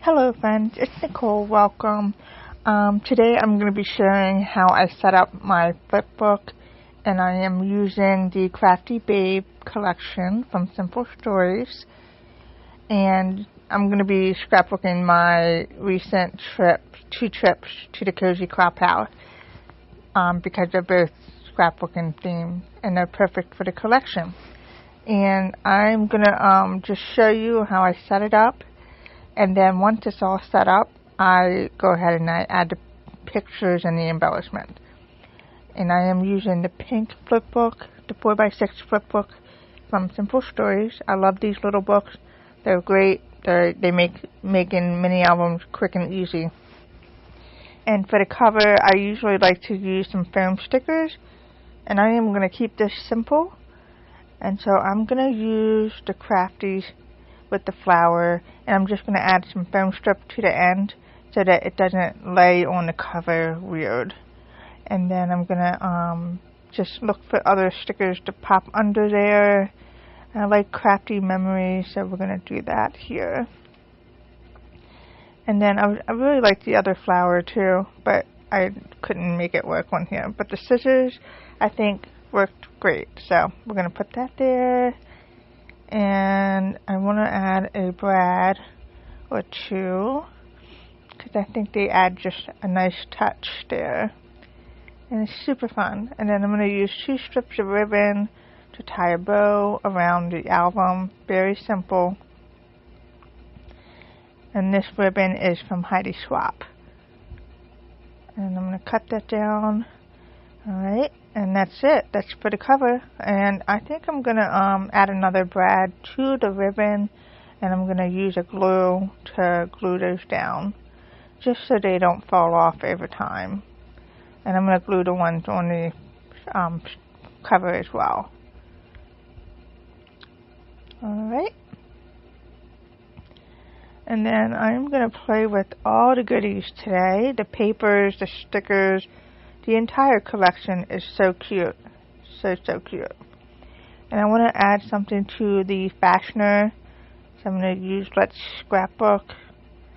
Hello friends, it's Nicole. Welcome. Today I'm going to be sharing how I set up my Flipbook, and I am using the Crafty Babe collection from Simple Stories, and I'm going to be scrapbooking my recent two trips to the Cozy Crop House because they're both scrapbooking themed and they're perfect for the collection. And I'm going to just show you how I set it up. And then once it's all set up, I go ahead and I add the pictures and the embellishment. And I am using the pink flipbook, the 4x6 flipbook from Simple Stories. I love these little books. They're great. They make making mini albums quick and easy. And for the cover, I usually like to use some foam stickers. And I am going to keep this simple. And so I'm going to use the Crafties with the flower, and I'm just going to add some foam strip to the end so that it doesn't lay on the cover weird. And then I'm going to just look for other stickers to pop under there. And I like crafty memories, so we're going to do that here. And then I really like the other flower too, but I couldn't make it work on here. But the scissors, I think, worked great, so we're going to put that there. And I want to add a brad or two because I think they add just a nice touch there, and it's super fun. And then I'm going to use 2 strips of ribbon to tie a bow around the album. Very simple. And this ribbon is from Heidi Swapp, and I'm going to cut that down. Alright, and that's it. That's for the cover. And I think I'm going to add another brad to the ribbon, and I'm going to use a glue to glue those down, just so they don't fall off over time. And I'm going to glue the ones on the cover as well. Alright. And then I'm going to play with all the goodies today. The papers, the stickers. The entire collection is so cute. So cute. And I want to add something to the fastener. So I'm going to use Let's Scrapbook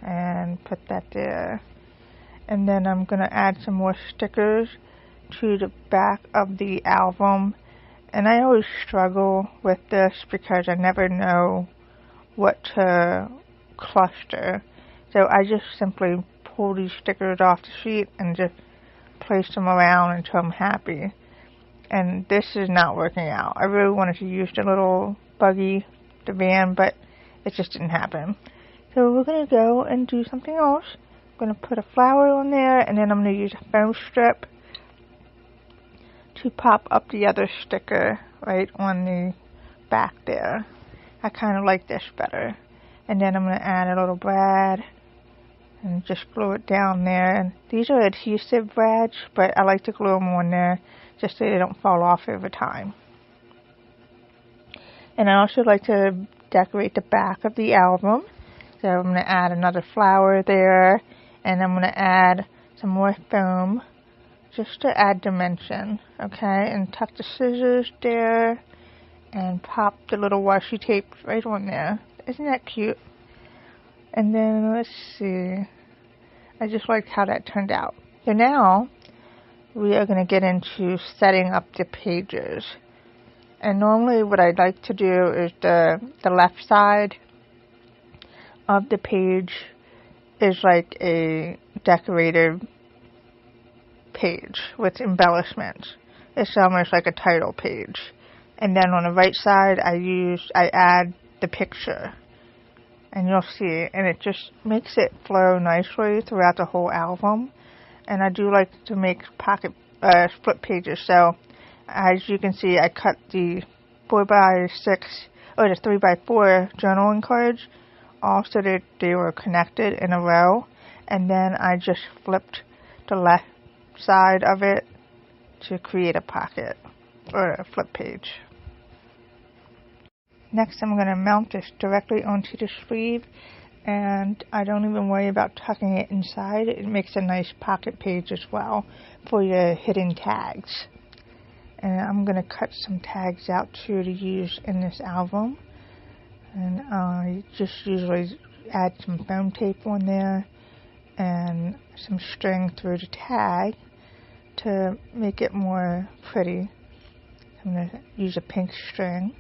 and put that there. And then I'm going to add some more stickers to the back of the album. And I always struggle with this because I never know what to cluster. So I just simply pull these stickers off the sheet and just place them around until I'm happy. And this is not working out. I really wanted to use the little buggy, the van, but it just didn't happen. So we're going to go and do something else. I'm going to put a flower on there, and then I'm going to use a foam strip to pop up the other sticker right on the back there. I kind of like this better. And then I'm going to add a little brad and just glue it down there. And these are adhesive brads, but I like to glue them on there just so they don't fall off over time. And I also like to decorate the back of the album. So I'm going to add another flower there, and I'm going to add some more foam just to add dimension. Okay, and tuck the scissors there and pop the little washi tape right on there. Isn't that cute? And then let's see, I just liked how that turned out. So now we are going to get into setting up the pages. And normally what I'd like to do is the left side of the page is like a decorated page with embellishments. It's almost like a title page. And then on the right side I add the picture. And you'll see, and it just makes it flow nicely throughout the whole album. And I do like to make split pages. So as you can see, I cut the 4x6 or the 3x4 journaling cards all so that they were connected in a row. And then I just flipped the left side of it to create a pocket or a flip page. Next, I'm going to mount this directly onto the sleeve, and I don't even worry about tucking it inside. It makes a nice pocket page as well for your hidden tags. And I'm going to cut some tags out too to use in this album. And I just usually add some foam tape on there and some string through the tag to make it more pretty. I'm going to use a pink string.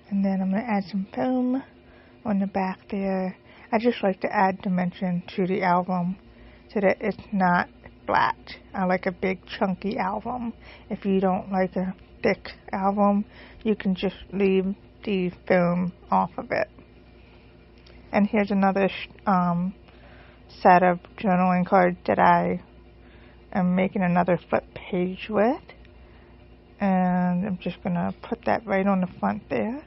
And then I'm going to add some foam on the back there. I just like to add dimension to the album so that it's not flat. I like a big chunky album. If you don't like a thick album, you can just leave the foam off of it. And here's another set of journaling cards that I am making another flip page with. And I'm just going to put that right on the front there.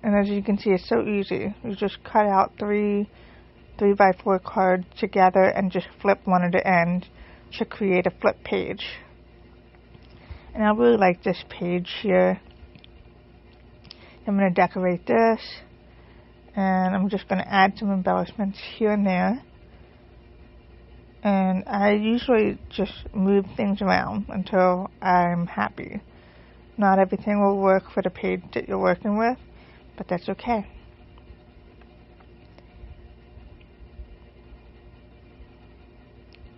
And as you can see, it's so easy. You just cut out 3x4 cards together and just flip one at the end to create a flip page. And I really like this page here. I'm going to decorate this. And I'm just going to add some embellishments here and there. And I usually just move things around until I'm happy. Not everything will work for the page that you're working with, but that's okay.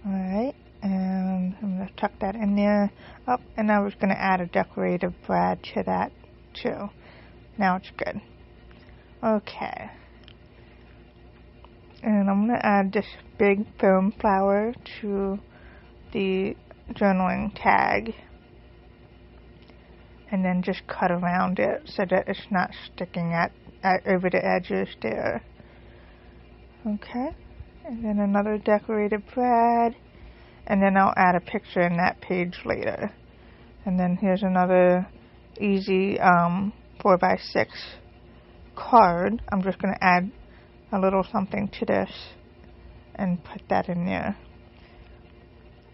Alright, and I'm going to tuck that in there. Oh, and I was going to add a decorative brad to that too. Now it's good. Okay. And I'm going to add this big foam flower to the journaling tag. And then just cut around it so that it's not sticking over the edges there. Okay. And then another decorative brad. And then I'll add a picture in that page later. And then here's another easy 4x6 card. I'm just going to add a little something to this and put that in there.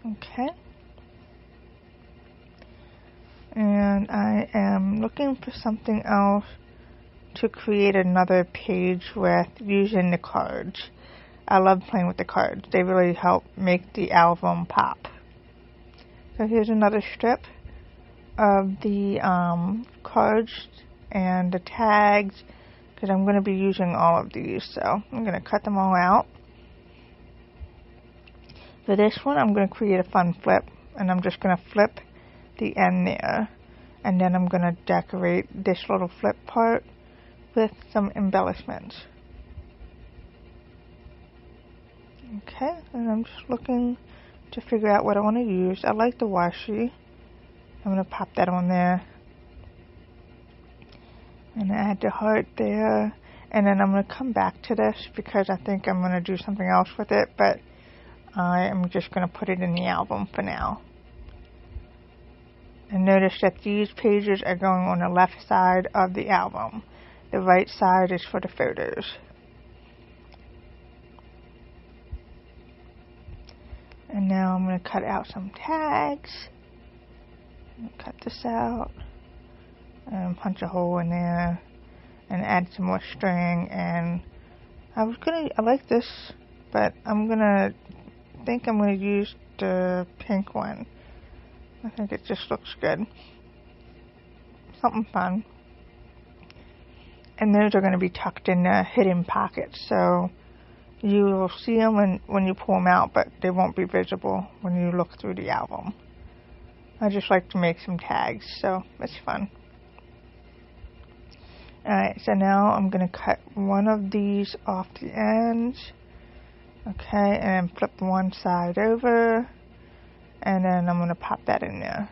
Okay. And I am looking for something else to create another page with using the cards. I love playing with the cards. They really help make the album pop. So here's another strip of the cards and the tags, because I'm going to be using all of these. So I'm going to cut them all out. For this one, I'm going to create a fun flip, and I'm just going to flip the end there, and then I'm going to decorate this little flip part with some embellishments. Okay, and I'm just looking to figure out what I want to use. I like the washi. I'm going to pop that on there and add the heart there, and then I'm going to come back to this because I think I'm going to do something else with it, but I am just going to put it in the album for now. And notice that these pages are going on the left side of the album. The right side is for the photos. And now I'm going to cut out some tags. Cut this out. And punch a hole in there. And add some more string. And I like this, but I'm going to use the pink one. I think it just looks good. Something fun. And those are going to be tucked in the hidden pockets, so you will see them when you pull them out, but they won't be visible when you look through the album. I just like to make some tags, so it's fun. Alright, so now I'm going to cut one of these off the ends. Okay, and flip one side over. And then I'm going to pop that in there.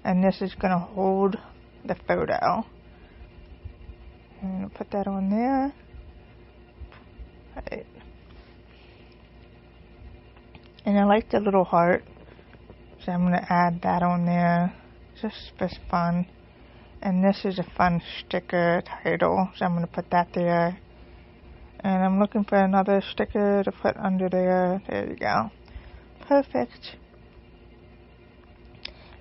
And this is going to hold the photo. I'm going to put that on there. Right. And I like the little heart, so I'm going to add that on there. Just for fun. And this is a fun sticker title, so I'm going to put that there. And I'm looking for another sticker to put under there. There you go. Perfect.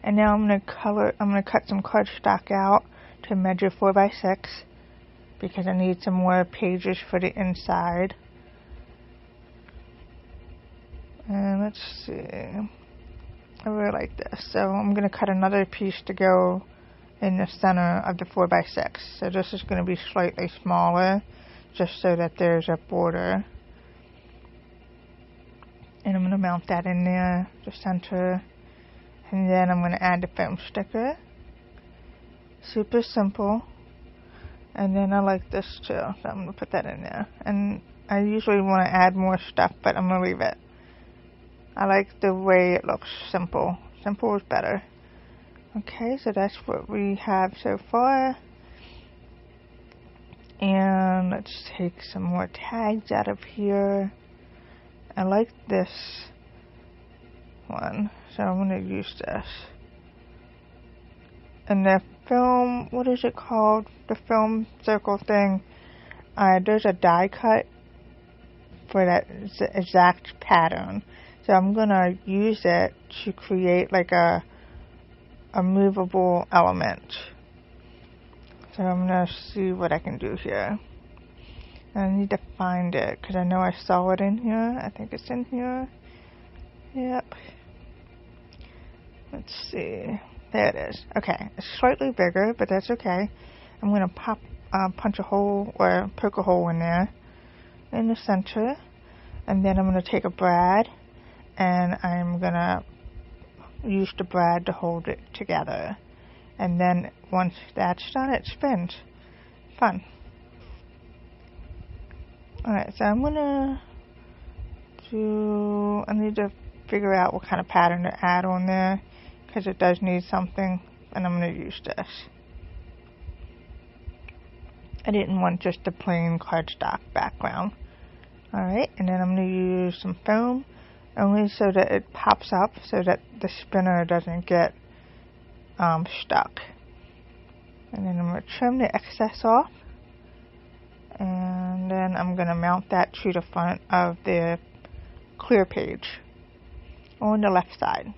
And now I'm going to cut some cardstock out to measure 4x6 because I need some more pages for the inside. And let's see. I really like this. So I'm going to cut another piece to go in the center of the 4x6. So this is going to be slightly smaller, just so that there's a border. And I'm going to mount that in there, the center. And then I'm going to add the foam sticker. Super simple. And then I like this too, so I'm going to put that in there. And I usually want to add more stuff, but I'm going to leave it. I like the way it looks simple. Simple is better. Okay, so that's what we have so far. And let's take some more tags out of here. I like this one, so I'm going to use this. And the film, what is it called? The film circle thing. There's a die cut for that exact pattern. So I'm going to use it to create like a movable element. So I'm going to see what I can do here. I need to find it because I know I saw it in here. I think it's in here. Yep. Let's see. There it is. Okay. It's slightly bigger, but that's okay. I'm going to punch a hole or poke a hole in there in the center. And then I'm going to take a brad and I'm going to use the brad to hold it together. And then once that's done, it spins. Fun. Alright, so I'm gonna I need to figure out what kind of pattern to add on there, because it does need something, and I'm gonna use this. I didn't want just a plain cardstock background. Alright, and then I'm gonna use some foam, only so that it pops up, so that the spinner doesn't get stuck. And then I'm gonna trim the excess off. And then I'm going to mount that to the front of the clear page on the left side.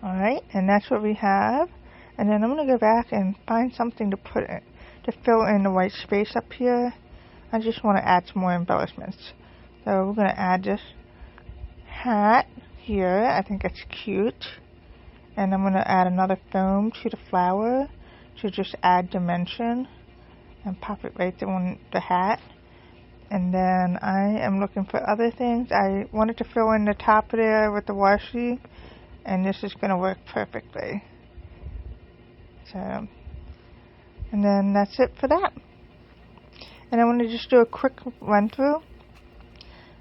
Alright, and that's what we have. And then I'm going to go back and find something to put in, to fill in the white space up here. I just want to add some more embellishments. So we're going to add this hat here. I think it's cute. And I'm going to add another foam to the flower to just add dimension. And pop it right on the hat. And then I am looking for other things. I wanted to fill in the top of there with the washi, and this is going to work perfectly. So, and then that's it for that. And I want to just do a quick run through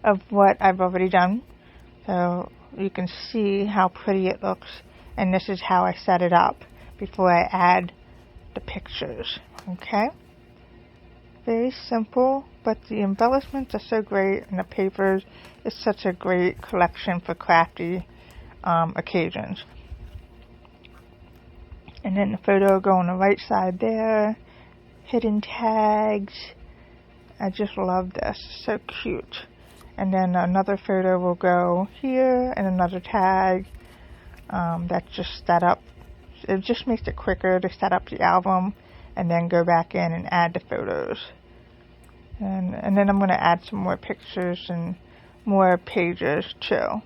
of what I've already done, so you can see how pretty it looks. And this is how I set it up before I add the pictures. Okay. Very simple, but the embellishments are so great, and the papers is such a great collection for crafty occasions. And then the photo will go on the right side there. Hidden tags. I just love this. So cute. And then another photo will go here, and another tag. That's just set up. It just makes it quicker to set up the album and then go back in and add the photos. And then I'm going to add some more pictures and more pages too.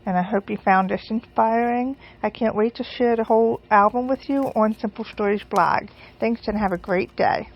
And I hope you found this inspiring. I can't wait to share the whole album with you on Simple Stories blog. Thanks and have a great day.